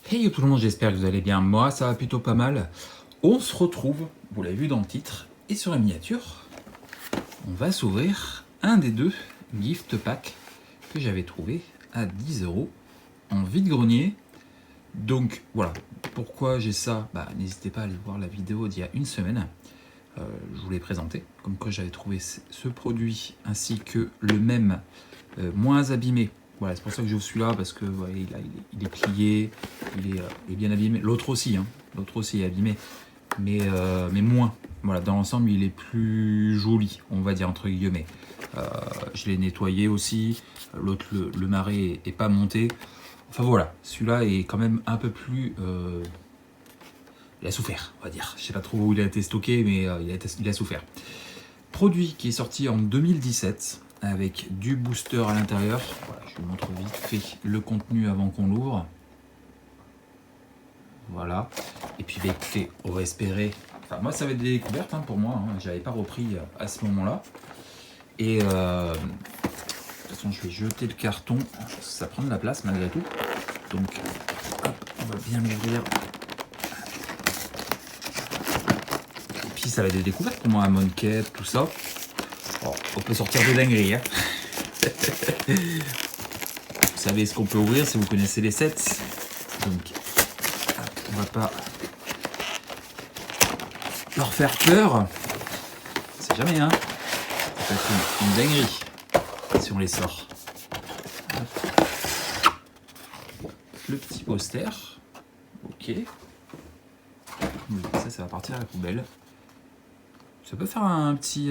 Hey tout le monde, j'espère que vous allez bien. Moi, ça va plutôt pas mal. On se retrouve, vous l'avez vu dans le titre, et sur la miniature, on va s'ouvrir un des deux gift packs que j'avais trouvé à 10 € en vide-grenier. Donc voilà, pourquoi j'ai ça, n'hésitez pas à aller voir la vidéo d'il y a une semaine. Je vous l'ai présenté, comme quoi j'avais trouvé ce produit ainsi que le même moins abîmé. Voilà, c'est pour ça que j'ai celui-là, parce que ouais, il est plié, il est bien abîmé. L'autre aussi, hein. L'autre aussi est abîmé, mais moins. Voilà, dans l'ensemble, il est plus joli, on va dire, entre guillemets. Je l'ai nettoyé aussi. L'autre, le marais est pas monté. Enfin voilà, celui-là est quand même un peu plus... il a souffert, on va dire. Je sais pas trop où il a été stocké, mais il a souffert. Produit qui est sorti en 2017 avec du booster à l'intérieur. Voilà, je vous montre vite fait le contenu avant qu'on l'ouvre. Voilà. Et puis écoutez, on va espérer. Enfin, moi, ça va être des découvertes pour moi. J'avais pas repris à ce moment-là. Et de toute façon, je vais jeter le carton. Ça prend de la place malgré tout. Donc, hop, on va bien l'ouvrir. Et puis, ça va être des découvertes pour moi, à Monket, tout ça. Bon, on peut sortir de dinguerie. Vous savez ce qu'on peut ouvrir si vous connaissez les sets. Donc, on va pas leur faire peur. C'est jamais, hein. Ça peut être une dinguerie si on les sort. Le petit poster. Ok. Ça va partir à la poubelle. Ça peut faire un petit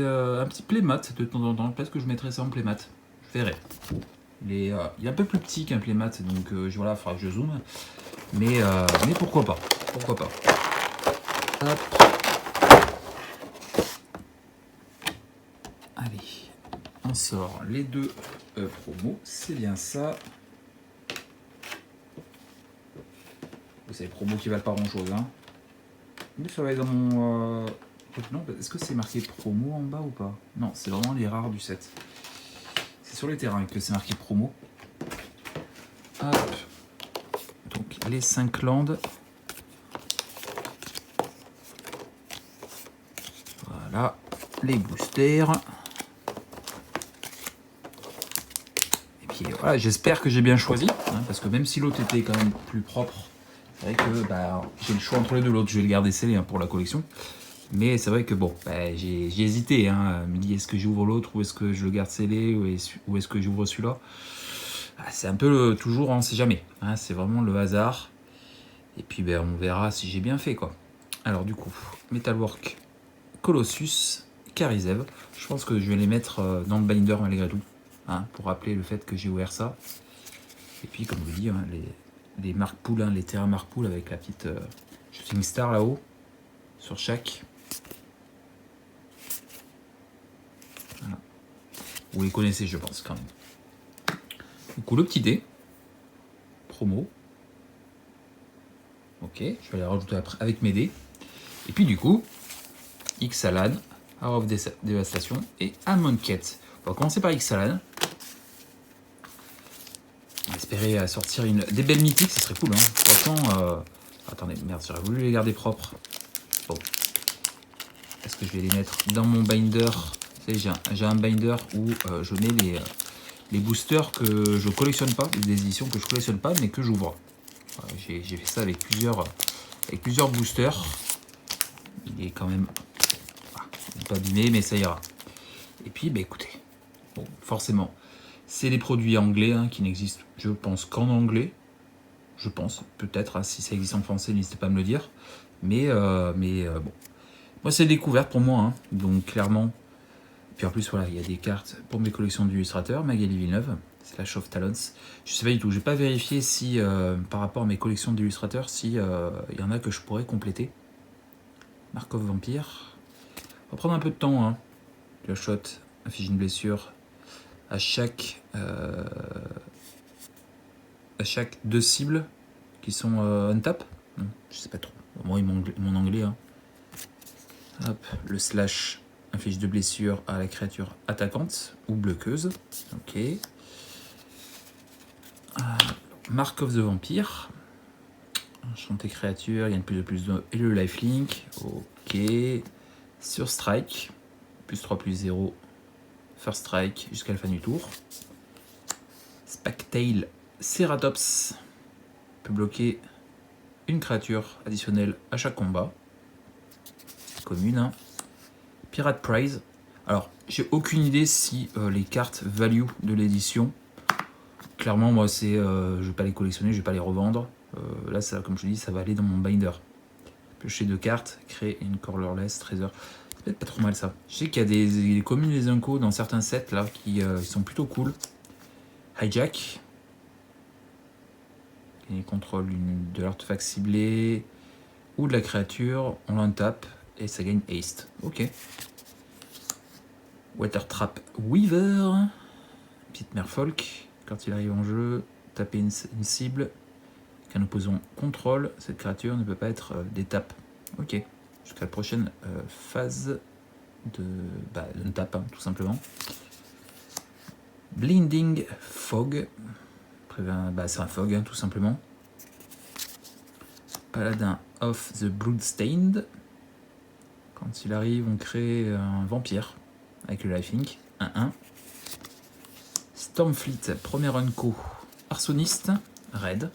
playmat de temps en temps. Peut-être que je mettrai ça en playmat. Je verrai. Il est un peu plus petit qu'un playmat, donc voilà, il faudra que je zoome. Mais pourquoi pas. Pourquoi pas. Hop. Allez, on sort les deux promos. C'est bien ça. C'est les promos qui valent pas grand chose. Hein. Mais ça va être dans mon... Non, est-ce que c'est marqué promo en bas ou pas? Non, c'est vraiment les rares du set. C'est sur les terrains que c'est marqué promo. Hop. Donc les 5 landes. Voilà. Les boosters. Et puis voilà, j'espère que j'ai bien choisi. Parce que même si l'autre était quand même plus propre, c'est vrai que j'ai le choix entre les deux. L'autre, je vais le garder scellé pour la collection. Mais c'est vrai que bon, j'ai hésité. Me dit, est-ce que j'ouvre l'autre ou est-ce que je le garde scellé ou est-ce que j'ouvre celui-là? C'est un peu toujours, on ne sait jamais. C'est vraiment le hasard. Et puis on verra si j'ai bien fait quoi. Alors du coup, Metalwork, Colossus, Karizev. Je pense que je vais les mettre dans le binder malgré tout. Pour rappeler le fait que j'ai ouvert ça. Et puis comme je vous dis, les Mark Pool, les terrains Mark Pool avec la petite Shooting Star là-haut. Sur chaque. Voilà. Vous les connaissez je pense quand même. Du coup le petit dé. Promo. Ok, je vais les rajouter après avec mes dés. Et puis du coup, Ixalan, Hour of Devastation et Amonkhet. On va commencer par Ixalan. On va espérer sortir des belles mythiques, ce serait cool. Franchement, attendez, merde, j'aurais voulu les garder propres. Bon. Est-ce que je vais les mettre dans mon binder? J'ai un binder où je mets les boosters que je collectionne pas, des éditions que je collectionne pas, mais que j'ouvre. J'ai fait ça avec plusieurs boosters. Il est quand même pas abîmé, mais ça ira. Et puis, écoutez, bon, forcément, c'est les produits anglais qui n'existent, je pense, qu'en anglais. Je pense, peut-être, si ça existe en français, n'hésitez pas à me le dire. Mais bon, moi, c'est découverte pour moi, donc clairement. Puis en plus, voilà, il y a des cartes pour mes collections d'illustrateurs, Magali Villeneuve, Slash of Talons. Je sais pas du tout, j'ai pas vérifié si, par rapport à mes collections d'illustrateurs, si y en a que je pourrais compléter. Markov Vampire. On va prendre un peu de temps, Le shot, affiche une blessure à chaque 2 cibles qui sont on tap. Non, je sais pas trop. Moi, mon anglais. Hop, le slash inflige 2 blessures à la créature attaquante ou bloqueuse. Ok. Mark of the Vampire. Enchanté créature, il gagne plus de et le lifelink. Ok. Sur strike, plus 3 plus 0. First strike jusqu'à la fin du tour. Spectail Ceratops peut bloquer une créature additionnelle à chaque combat. Commune. Hein. Pirate Prize. Alors, j'ai aucune idée si les cartes value de l'édition. Clairement, moi, c'est, je vais pas les collectionner, je vais pas les revendre. Là, ça, comme je te dis, ça va aller dans mon binder. Piocher 2 cartes, créer une colorless trésor. C'est peut-être pas trop mal ça. Je sais qu'il y a des communes des Unco dans certains sets là qui sont plutôt cool. Hijack. Qui contrôle de l'artefact ciblé ou de la créature. On l'untape et ça gagne haste. Ok. Water Trap Weaver. Petite merfolk. Quand il arrive en jeu, taper une cible qu'un opposant contrôle. Cette créature ne peut pas être d'étape. Ok. Jusqu'à la prochaine phase d'untap, tout simplement. Blinding Fog. C'est un fog, hein, tout simplement. Paladin of the Bloodstained. Quand il arrive, on crée un vampire avec le lifelink. 1-1. Stormfleet, premier unco. Arsoniste, red.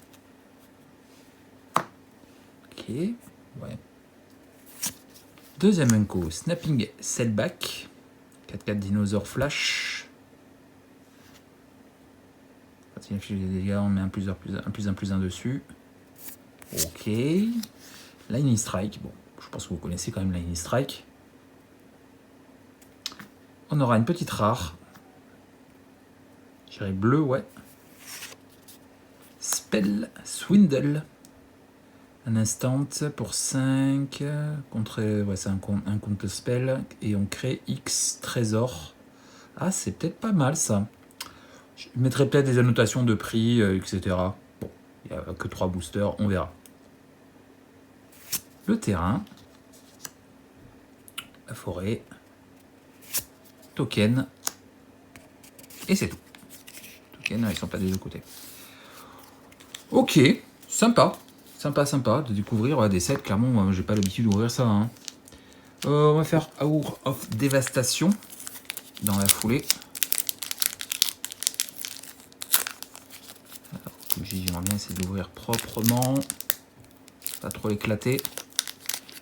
Ok, ouais. Deuxième unco, Snapping Sellback. 4-4 dinosaure flash. Quand il affiche des dégâts, on met un plus 1 dessus. Ok. Lightning Strike. Bon, je pense que vous connaissez quand même Lightning Strike. On aura une petite rare. Je dirais bleu, ouais. Spell Swindle. Un instant pour 5. C'est un compte spell. Et on crée X trésor. Ah, c'est peut-être pas mal ça. Je mettrai peut-être des annotations de prix, etc. Bon, il n'y a que 3 boosters, on verra. Le terrain. La forêt. Token. Et c'est tout. Token, ils sont pas des deux côtés. Ok, sympa. Sympa de découvrir des sets. Clairement, j'ai pas l'habitude d'ouvrir ça. Hein. On va faire Hour of Devastation dans la foulée. J'aimerais bien essayer d'ouvrir proprement. Pas trop éclater.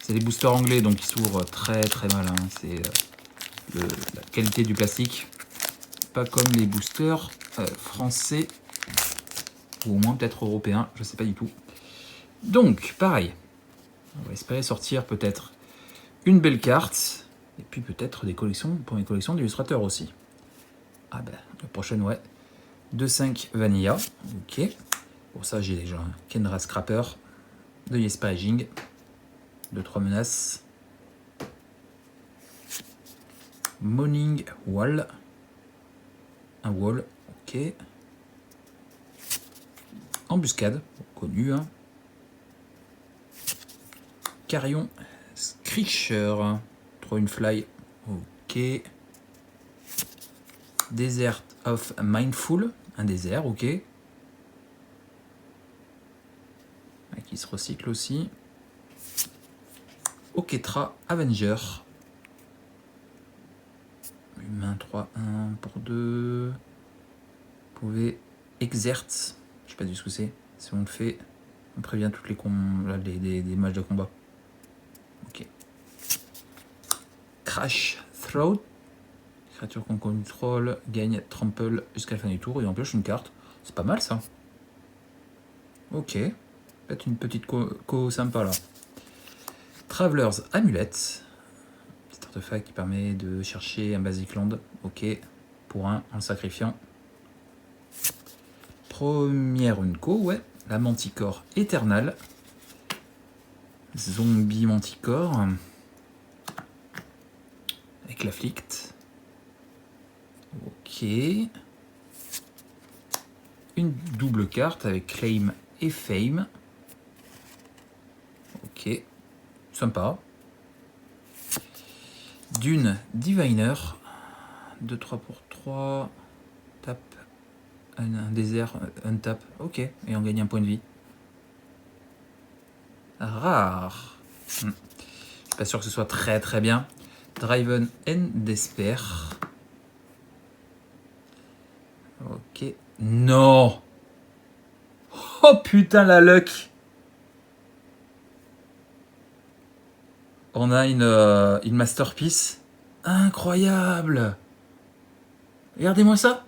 C'est des boosters anglais donc ils s'ouvrent très mal. Hein. C'est la qualité du plastique. Pas comme les boosters français. Ou au moins peut-être européens. Je sais pas du tout. Donc, pareil. On va espérer sortir peut-être une belle carte. Et puis peut-être des collections pour mes collections d'illustrateurs aussi. Ah ben, la prochaine, ouais. 2-5 Vanilla. Ok. Pour ça, j'ai déjà un Kendra Scrapper de Jesper Ejing. 2-3 menaces. Morning Wall. Un wall. Ok. Embuscade. Connu, hein. Carrion Screecher. 3 une fly. Ok. Desert of Mindful. Un désert, ok. Qui se recycle aussi. Oketra Avenger. Humain 3, 1 pour 2. Vous pouvez exert. Je sais pas du tout ce que c'est. Si on le fait, on prévient toutes des matchs de combat. Ok. Crash Throat. Créature qu'on contrôle gagne trample jusqu'à la fin du tour et on pioche une carte. C'est pas mal ça. Ok. Peut-être une petite co sympa là. Traveler's Amulet. Petit artefact qui permet de chercher un Basic Land. Ok. Pour 1 en le sacrifiant. Première Unco, ouais. La Manticore Éternelle. Zombie Manticore. Avec l'Afflict. Ok. Une double carte avec Claim et Fame. Ok. Sympa. Dune Diviner. 2-3 pour 3. Tape. Un désert, un tap. Ok. Et on gagne un point de vie. rare. Je suis pas sûr que ce soit très très bien. Driven and Despair. Ok. Non. Oh putain la luck. On a une masterpiece. Incroyable. Regardez-moi ça.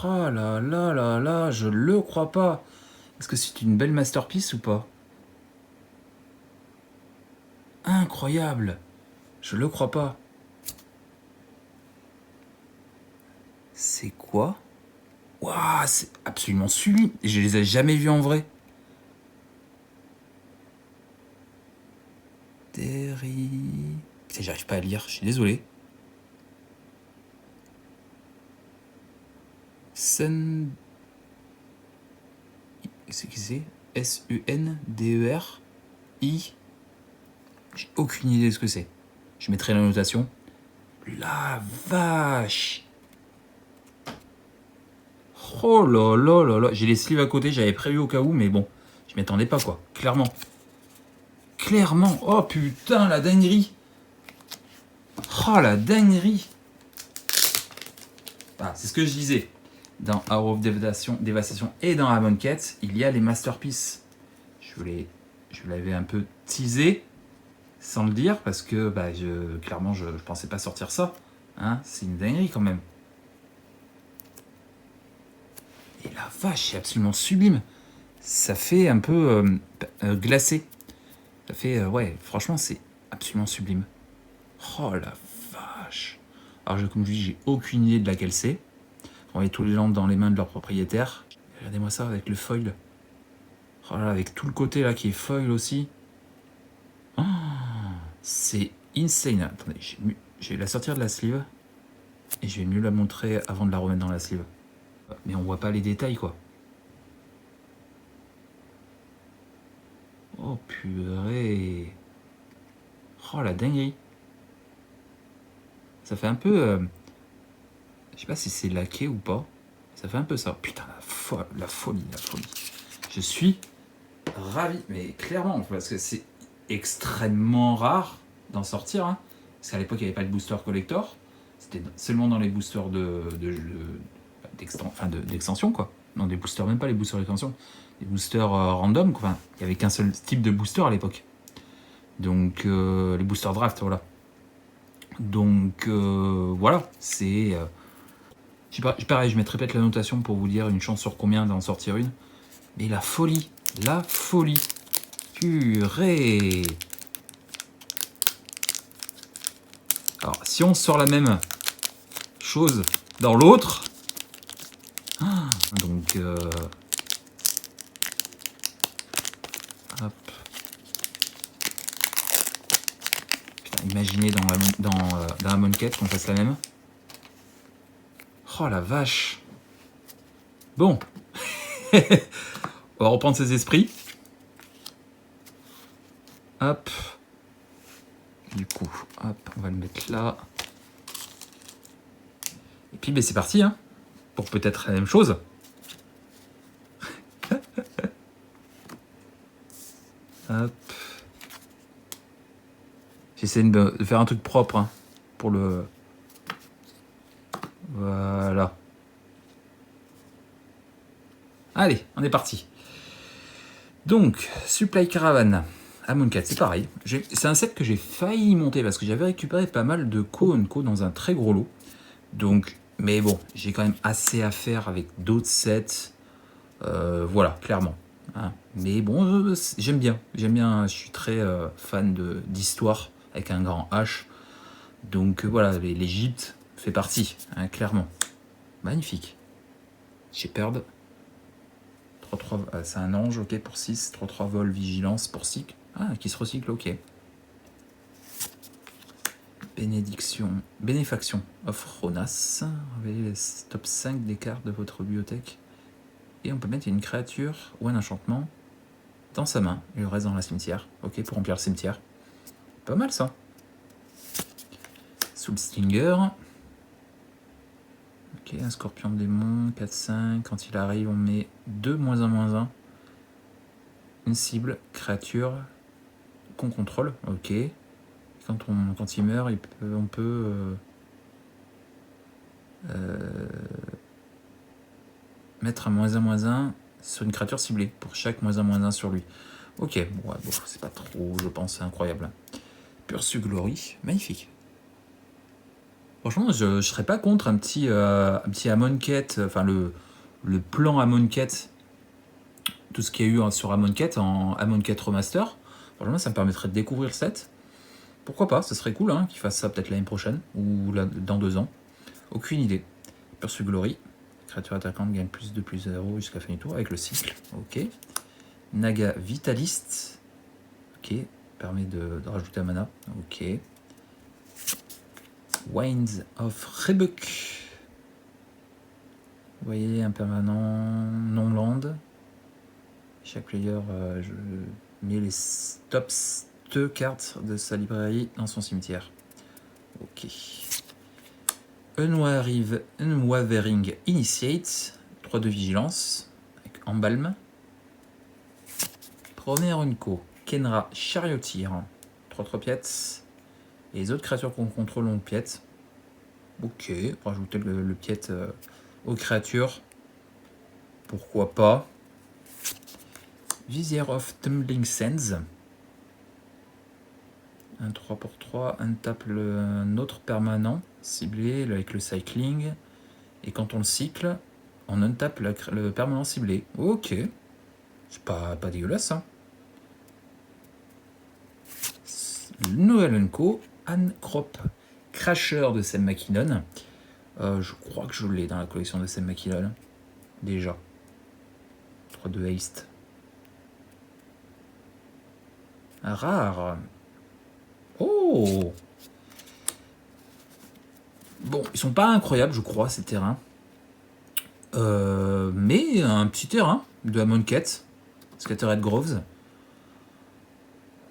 Oh là là là là, je le crois pas. Est-ce que c'est une belle masterpiece ou pas? Incroyable. Je le crois pas. C'est quoi? Waouh, c'est absolument sublime. Je les ai jamais vus en vrai. Derry. Putain, j'arrive pas à lire, je suis désolé. Sun. C'est qui c'est? S-U-N-D-E-R-I. J'ai aucune idée de ce que c'est. Je mettrai la notation. La vache! Oh là là là là. J'ai les sleeves à côté, j'avais prévu au cas où, mais bon, je m'y attendais pas quoi. Clairement. Clairement. Oh putain, la dinguerie. Oh la dinguerie. Ah, c'est ce que je disais. Dans Hour of Devastation et dans Amon Cat, il y a les masterpieces. Je l'avais un peu teasé, sans le dire, parce que bah, clairement, je pensais pas sortir ça. Hein, c'est une dinguerie quand même. Et la vache, c'est absolument sublime. Ça fait un peu glacé. Ça fait, ouais, franchement, c'est absolument sublime. Oh la vache. Alors, comme je dis, j'ai aucune idée de laquelle c'est. On met tous les lampes dans les mains de leur propriétaire. Regardez-moi ça avec le foil. Oh là, avec tout le côté là qui est foil aussi. Oh, c'est insane. Attendez, je vais la sortir de la sleeve. Et je vais mieux la montrer avant de la remettre dans la sleeve. Mais on voit pas les détails quoi. Oh purée. Oh la dinguerie. Ça fait un peu... je sais pas si c'est laqué ou pas. Ça fait un peu ça. Putain, la folie. Je suis ravi. Mais clairement, parce que c'est extrêmement rare d'en sortir. Hein. Parce qu'à l'époque, il n'y avait pas de booster collector. C'était seulement dans les boosters d'extension, quoi. Non, des boosters, même pas les boosters d'extension. Des boosters random. Enfin, il n'y avait qu'un seul type de booster à l'époque. Donc, les boosters draft, voilà. Donc, voilà. C'est... je sais pas, pareil, je mettrai peut-être la notation pour vous dire une chance sur combien d'en sortir une. Mais la folie. Purée. Alors, si on sort la même chose dans l'autre, donc hop. Putain, imaginez dans la monquette qu'on fasse la même. Oh la vache. Bon. On va reprendre ses esprits. Hop. Du coup, hop, on va le mettre là. Et puis ben, c'est parti, hein, pour peut-être la même chose. Hop. J'essaie de faire un truc propre hein, pour le... Voilà. Allez, on est parti. Donc, Supply Caravan. Amon Cat, c'est pareil. C'est un set que j'ai failli monter parce que j'avais récupéré pas mal de Co dans un très gros lot. Donc, mais bon, j'ai quand même assez à faire avec d'autres sets. Voilà, clairement. Hein. Mais bon, j'aime bien. Je suis très fan d'histoire avec un grand H. Donc voilà, l'Égypte fait partie, hein, clairement. Magnifique. Shepherd. 3-3, c'est un ange, ok, pour 6. 3-3 vol, vigilance pour cycle. Ah, qui se recycle, ok. Bénéfaction offre Ronas. Révélez les top 5 des cartes de votre bibliothèque. Et on peut mettre une créature ou un enchantement dans sa main. Et le reste dans la cimetière. Ok, pour remplir le cimetière. Pas mal ça. Soul Stinger. Ok, un scorpion démon, 4-5. Quand il arrive, on met 2 -1/-1. Une cible, créature qu'on contrôle. Ok. Quand il meurt, on peut mettre un -1/-1 sur une créature ciblée pour chaque -1/-1 sur lui. Ok, bon, ouais, bon c'est pas trop, je pense, incroyable. Pursuit Glory, magnifique. Franchement, je serais pas contre un petit Amonkhet, enfin le plan Amonkhet, tout ce qu'il y a eu sur Amonkhet en Amonkhet Remaster. Franchement, ça me permettrait de découvrir le set. Pourquoi pas, ce serait cool hein, qu'ils fassent ça peut-être l'année prochaine ou dans 2 ans. Aucune idée. Pursuit Glory, créature attaquante gagne +2/+0 jusqu'à la fin du tour avec le cycle. Ok. Naga Vitaliste. Ok. Permet de rajouter un mana. Ok. Winds of Rebuk. Vous voyez, un permanent non-land. Chaque player je mets les tops 2 cartes de sa librairie dans son cimetière. Ok. Unwavering Initiate. 3 de vigilance. Avec Embalm. Premier Runco. Kenra Charioteer. 3 piètes. Et les autres créatures qu'on contrôle ont le piète. Ok, rajouter le piète aux créatures. Pourquoi pas. Vizier of Tumbling Sands. Un 3/3, un tape un autre permanent ciblé avec le cycling. Et quand on le cycle, on untape le permanent ciblé. Ok, c'est pas dégueulasse ça. Noël Unco, Anne Crop, Crasher de Sam McKinnon. Je crois que je l'ai dans la collection de Sam McKinnon. Déjà. 3 de haste. Rare. Oh! Bon, ils sont pas incroyables, je crois, ces terrains. Mais un petit terrain de Amonkhet, Scattered Groves.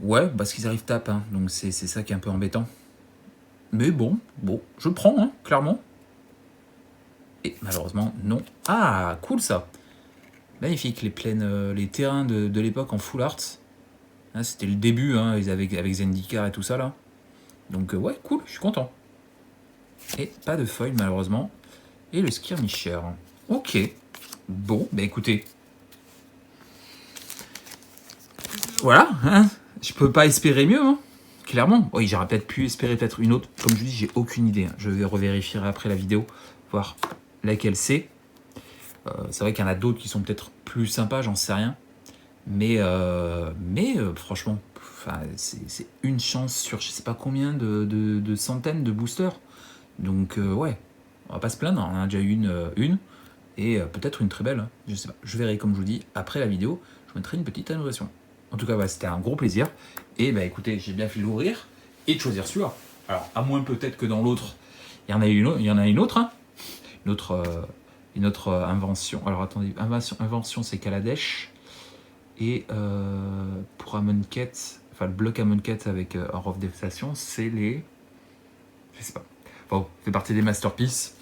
Ouais, parce qu'ils arrivent tape, hein, donc c'est ça qui est un peu embêtant. Mais bon, je prends, hein, clairement. Et malheureusement, non. Ah, cool ça! Magnifique, les terrains de l'époque en full art. Hein, c'était le début, hein, avec Zendikar et tout ça là. Donc ouais, cool, je suis content. Et pas de foil malheureusement. Et le Skirmisher. Ok. Bon, bah écoutez. Voilà, hein. Je peux pas espérer mieux, hein. Clairement. Oui, j'aurais peut-être pu espérer peut-être une autre. Comme je dis, j'ai aucune idée. Hein. Je vais revérifier après la vidéo, voir laquelle c'est. C'est vrai qu'il y en a d'autres qui sont peut-être plus sympas, j'en sais rien. Mais franchement, c'est une chance sur je sais pas combien de centaines de boosters. Donc ouais, on va pas se plaindre, on en a déjà eu une et peut-être une très belle, je sais pas. Je verrai comme je vous dis après la vidéo, je mettrai une petite annotation. En tout cas, bah, c'était un gros plaisir. Et bah écoutez, j'ai bien fait de l'ouvrir et de choisir celui-là. Alors à moins peut-être que dans l'autre, il y en a une autre, hein. Une autre invention. Alors attendez, invention c'est Kaladesh. Et pour Amonkhet, enfin le bloc Amonkhet avec Hour of Devastation, c'est les... Je sais pas. Bon, fait partie des masterpieces.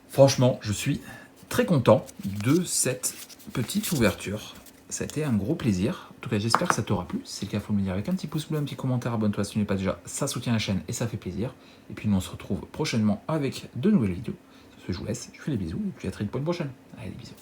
Franchement, je suis très content de cette petite ouverture. Ça a été un gros plaisir. En tout cas, j'espère que ça t'aura plu. Si c'est le cas, il faut me le dire avec un petit pouce bleu, un petit commentaire, abonne-toi si tu n'es pas déjà. Ça soutient la chaîne et ça fait plaisir. Et puis nous, on se retrouve prochainement avec de nouvelles vidéos. Sur ce, je vous laisse. Je vous fais des bisous et puis à très vite pour une prochaine. Allez, des bisous.